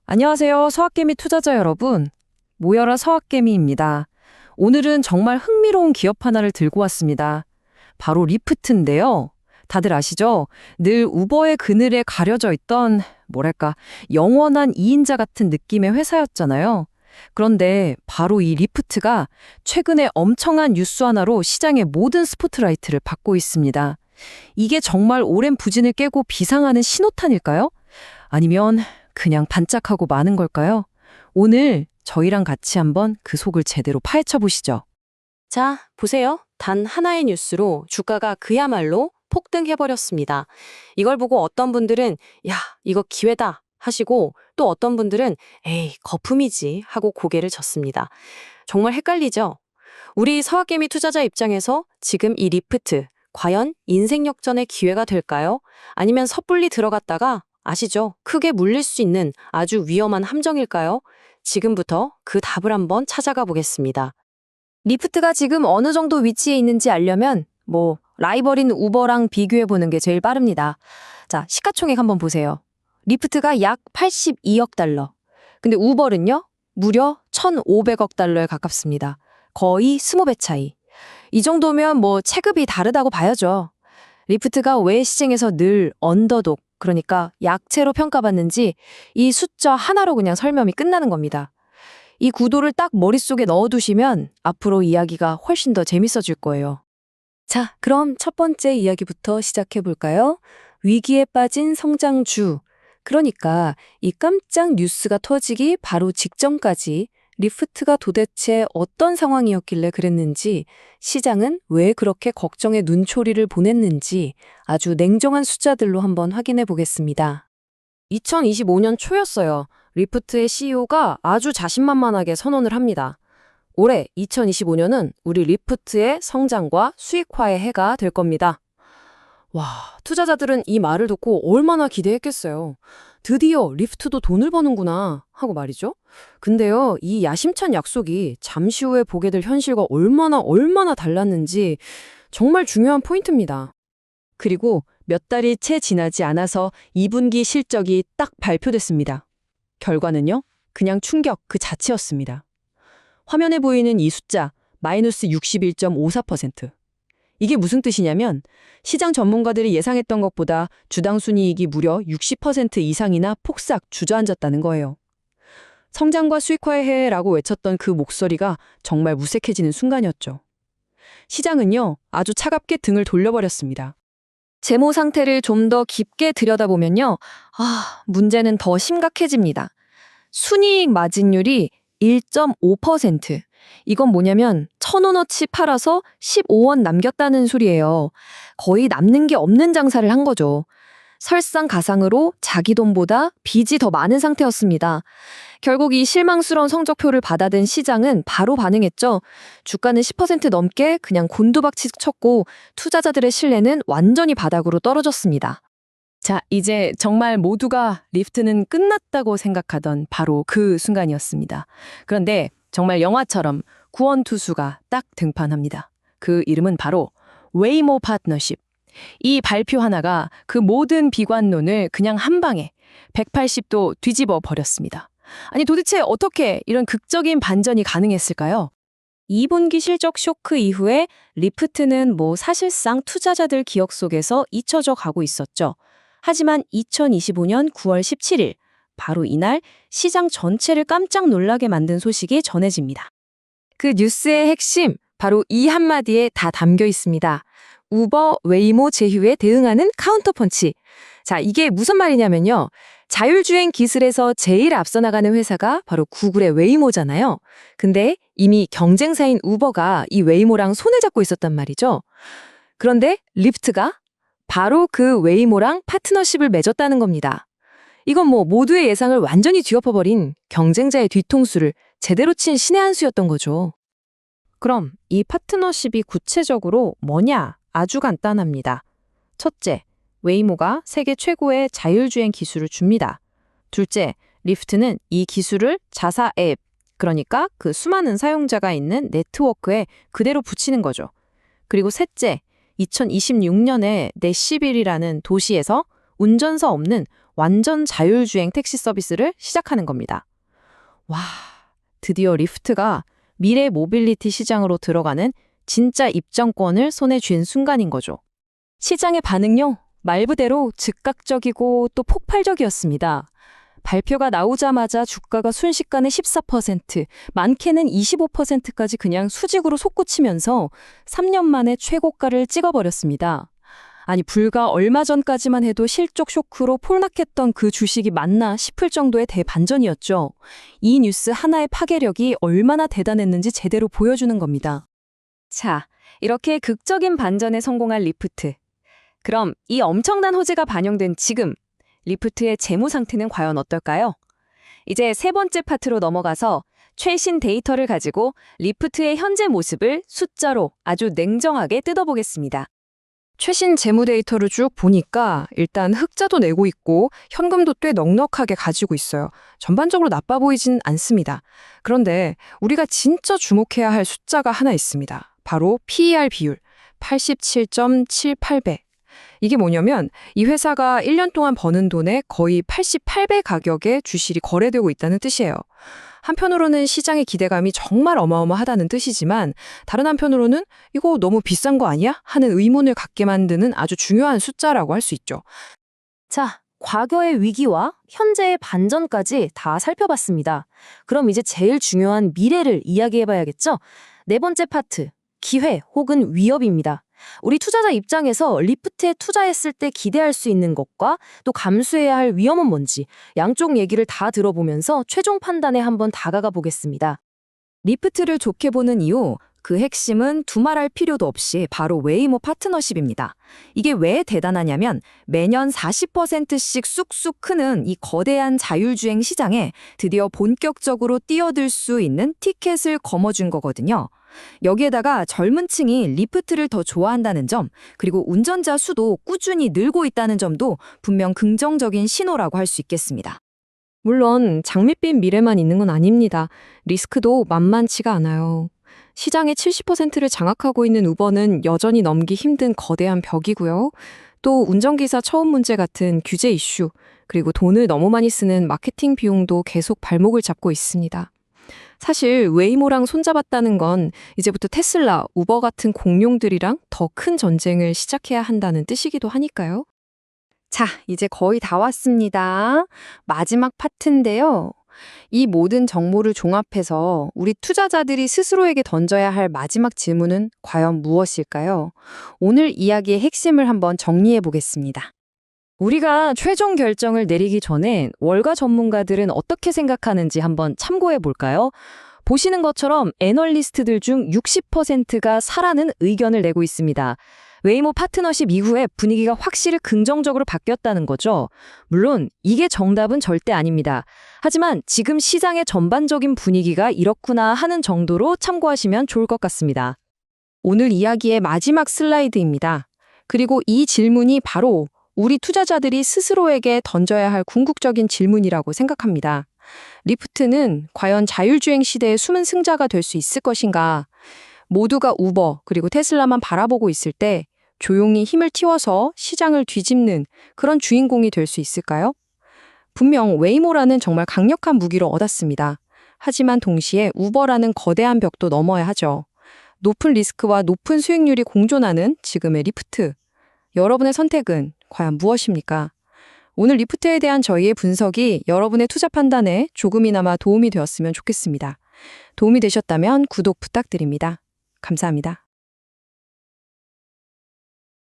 안녕하세요. 서학개미 투자자 여러분. 모여라 서학개미입니다. 오늘은 정말 흥미로운 기업 하나를 들고 왔습니다. 바로 리프트인데요. 다들 아시죠? 늘 우버의 그늘에 가려져 있던 영원한 2인자 같은 느낌의 회사였잖아요. 그런데 바로 이 리프트가 최근에 엄청난 뉴스 하나로 시장의 모든 스포트라이트를 받고 있습니다. 이게 정말 오랜 부진을 깨고 비상하는 신호탄일까요? 아니면 그냥 반짝하고 마는 걸까요? 오늘 저희랑 같이 한번 그 속을 제대로 파헤쳐 보시죠. 자, 보세요. 단 하나의 뉴스로 주가가 그야말로 폭등해버렸습니다. 이걸 보고 어떤 분들은 야, 이거 기회다 하시고 또 어떤 분들은 에이, 거품이지 하고 고개를 젓습니다. 정말 헷갈리죠? 우리 서학개미 투자자 입장에서 지금 이 리프트 과연 인생 역전의 기회가 될까요? 아니면 섣불리 들어갔다가 아시죠? 크게 물릴 수 있는 아주 위험한 함정일까요? 지금부터 그 답을 한번 찾아가 보겠습니다. 리프트가 지금 어느 정도 위치에 있는지 알려면 라이벌인 우버랑 비교해보는 게 제일 빠릅니다. 자, 시가총액 한번 보세요. 리프트가 약 82억 달러. 근데 우버는요? 무려 1,500억 달러에 가깝습니다. 거의 20배 차이. 이 정도면 체급이 다르다고 봐야죠. 리프트가 왜 시장에서 늘 언더독, 그러니까 약체로 평가받는지 이 숫자 하나로 그냥 설명이 끝나는 겁니다. 이 구도를 딱 머릿속에 넣어두시면 앞으로 이야기가 훨씬 더 재밌어질 거예요. 자, 그럼 첫 번째 이야기부터 시작해 볼까요? 위기에 빠진 성장주. 그러니까 이 깜짝 뉴스가 터지기 바로 직전까지 리프트가 도대체 어떤 상황이었길래 그랬는지, 시장은 왜 그렇게 걱정의 눈초리를 보냈는지 아주 냉정한 숫자들로 한번 확인해 보겠습니다. 2025년 초였어요. 리프트의 CEO가 아주 자신만만하게 선언을 합니다. 올해 2025년은 우리 리프트의 성장과 수익화의 해가 될 겁니다. 와, 투자자들은 이 말을 듣고 얼마나 기대했겠어요. 드디어 리프트도 돈을 버는구나 하고 말이죠. 근데요, 이 야심찬 약속이 잠시 후에 보게 될 현실과 얼마나 달랐는지 정말 중요한 포인트입니다. 그리고 몇 달이 채 지나지 않아서 2분기 실적이 딱 발표됐습니다. 결과는요, 그냥 충격 그 자체였습니다. 화면에 보이는 이 숫자, 마이너스 61.54%. 이게 무슨 뜻이냐면 시장 전문가들이 예상했던 것보다 주당 순이익이 무려 60% 이상이나 폭삭 주저앉았다는 거예요. 성장과 수익화의 해라고 외쳤던 그 목소리가 정말 무색해지는 순간이었죠. 시장은요, 아주 차갑게 등을 돌려버렸습니다. 재무 상태를 좀 더 깊게 들여다보면요. 문제는 더 심각해집니다. 순이익 마진율이 1.5%. 이건 뭐냐면 1,000원어치 팔아서 15원 남겼다는 소리예요. 거의 남는 게 없는 장사를 한 거죠. 설상가상으로 자기 돈보다 빚이 더 많은 상태였습니다. 결국 이 실망스러운 성적표를 받아든 시장은 바로 반응했죠. 주가는 10% 넘게 그냥 곤두박질 쳤고 투자자들의 신뢰는 완전히 바닥으로 떨어졌습니다. 자, 이제 정말 모두가 리프트는 끝났다고 생각하던 바로 그 순간이었습니다. 그런데 정말 영화처럼 구원투수가 딱 등판합니다. 그 이름은 바로 웨이모 파트너십. 이 발표 하나가 그 모든 비관론을 그냥 한 방에 180도 뒤집어 버렸습니다. 아니 도대체 어떻게 이런 극적인 반전이 가능했을까요? 2분기 실적 쇼크 이후에 리프트는 사실상 투자자들 기억 속에서 잊혀져 가고 있었죠. 하지만 2025년 9월 17일, 바로 이날 시장 전체를 깜짝 놀라게 만든 소식이 전해집니다. 그 뉴스의 핵심, 바로 이 한마디에 다 담겨 있습니다. 우버, 웨이모 제휴에 대응하는 카운터펀치. 자, 이게 무슨 말이냐면요. 자율주행 기술에서 제일 앞서 나가는 회사가 바로 구글의 웨이모잖아요. 근데 이미 경쟁사인 우버가 이 웨이모랑 손을 잡고 있었단 말이죠. 그런데 리프트가 바로 그 웨이모랑 파트너십을 맺었다는 겁니다. 이건 모두의 예상을 완전히 뒤엎어버린 경쟁자의 뒤통수를 제대로 친 신의 한 수였던 거죠. 그럼 이 파트너십이 구체적으로 뭐냐? 아주 간단합니다. 첫째, 웨이모가 세계 최고의 자율주행 기술을 줍니다. 둘째, 리프트는 이 기술을 자사 앱, 그러니까 그 수많은 사용자가 있는 네트워크에 그대로 붙이는 거죠. 그리고 셋째, 2026년에 내시빌이라는 도시에서 운전사 없는 완전 자율주행 택시 서비스를 시작하는 겁니다. 와, 드디어 리프트가 미래 모빌리티 시장으로 들어가는 진짜 입장권을 손에 쥔 순간인 거죠. 시장의 반응요? 말 그대로 즉각적이고 또 폭발적이었습니다. 발표가 나오자마자 주가가 순식간에 14%, 많게는 25%까지 그냥 수직으로 솟구치면서 3년 만에 최고가를 찍어버렸습니다. 아니, 불과 얼마 전까지만 해도 실적 쇼크로 폭락했던 그 주식이 맞나 싶을 정도의 대반전이었죠. 이 뉴스 하나의 파괴력이 얼마나 대단했는지 제대로 보여주는 겁니다. 자, 이렇게 극적인 반전에 성공한 리프트. 그럼 이 엄청난 호재가 반영된 지금, 리프트의 재무 상태는 과연 어떨까요? 이제 세 번째 파트로 넘어가서 최신 데이터를 가지고 리프트의 현재 모습을 숫자로 아주 냉정하게 뜯어보겠습니다. 최신 재무 데이터를 쭉 보니까 일단 흑자도 내고 있고 현금도 꽤 넉넉하게 가지고 있어요. 전반적으로 나빠 보이진 않습니다. 그런데 우리가 진짜 주목해야 할 숫자가 하나 있습니다. 바로 PER 비율 87.78배. 이게 뭐냐면 이 회사가 1년 동안 버는 돈의 거의 88배 가격에 주식이 거래되고 있다는 뜻이에요. 한편으로는 시장의 기대감이 정말 어마어마하다는 뜻이지만 다른 한편으로는 이거 너무 비싼 거 아니야? 하는 의문을 갖게 만드는 아주 중요한 숫자라고 할 수 있죠. 자, 과거의 위기와 현재의 반전까지 다 살펴봤습니다. 그럼 이제 제일 중요한 미래를 이야기해봐야겠죠? 네 번째 파트, 기회 혹은 위협입니다. 우리 투자자 입장에서 리프트에 투자했을 때 기대할 수 있는 것과 또 감수해야 할 위험은 뭔지 양쪽 얘기를 다 들어보면서 최종 판단에 한번 다가가 보겠습니다. 리프트를 좋게 보는 이유, 그 핵심은 두말할 필요도 없이 바로 웨이모 파트너십입니다. 이게 왜 대단하냐면 매년 40%씩 쑥쑥 크는 이 거대한 자율주행 시장에 드디어 본격적으로 뛰어들 수 있는 티켓을 거머쥔 거거든요. 여기에다가 젊은 층이 리프트를 더 좋아한다는 점, 그리고 운전자 수도 꾸준히 늘고 있다는 점도 분명 긍정적인 신호라고 할 수 있겠습니다. 물론 장밋빛 미래만 있는 건 아닙니다. 리스크도 만만치가 않아요. 시장의 70%를 장악하고 있는 우버는 여전히 넘기 힘든 거대한 벽이고요. 또 운전기사 처운 문제 같은 규제 이슈, 그리고 돈을 너무 많이 쓰는 마케팅 비용도 계속 발목을 잡고 있습니다. 사실 웨이모랑 손잡았다는 건 이제부터 테슬라, 우버 같은 공룡들이랑 더 큰 전쟁을 시작해야 한다는 뜻이기도 하니까요. 자, 이제 거의 다 왔습니다. 마지막 파트인데요. 이 모든 정보를 종합해서 우리 투자자들이 스스로에게 던져야 할 마지막 질문은 과연 무엇일까요? 오늘 이야기의 핵심을 한번 정리해 보겠습니다. 우리가 최종 결정을 내리기 전에 월가 전문가들은 어떻게 생각하는지 한번 참고해 볼까요? 보시는 것처럼 애널리스트들 중 60%가 사라는 의견을 내고 있습니다. 웨이모 파트너십 이후에 분위기가 확실히 긍정적으로 바뀌었다는 거죠. 물론 이게 정답은 절대 아닙니다. 하지만 지금 시장의 전반적인 분위기가 이렇구나 하는 정도로 참고하시면 좋을 것 같습니다. 오늘 이야기의 마지막 슬라이드입니다. 그리고 이 질문이 바로 우리 투자자들이 스스로에게 던져야 할 궁극적인 질문이라고 생각합니다. 리프트는 과연 자율주행 시대의 숨은 승자가 될 수 있을 것인가? 모두가 우버 그리고 테슬라만 바라보고 있을 때 조용히 힘을 틔워서 시장을 뒤집는 그런 주인공이 될 수 있을까요? 분명 웨이모라는 정말 강력한 무기로 얻었습니다. 하지만 동시에 우버라는 거대한 벽도 넘어야 하죠. 높은 리스크와 높은 수익률이 공존하는 지금의 리프트. 여러분의 선택은 과연 무엇입니까? 오늘 리프트에 대한 저희의 분석이 여러분의 투자 판단에 조금이나마 도움이 되었으면 좋겠습니다. 도움이 되셨다면 구독 부탁드립니다. 감사합니다.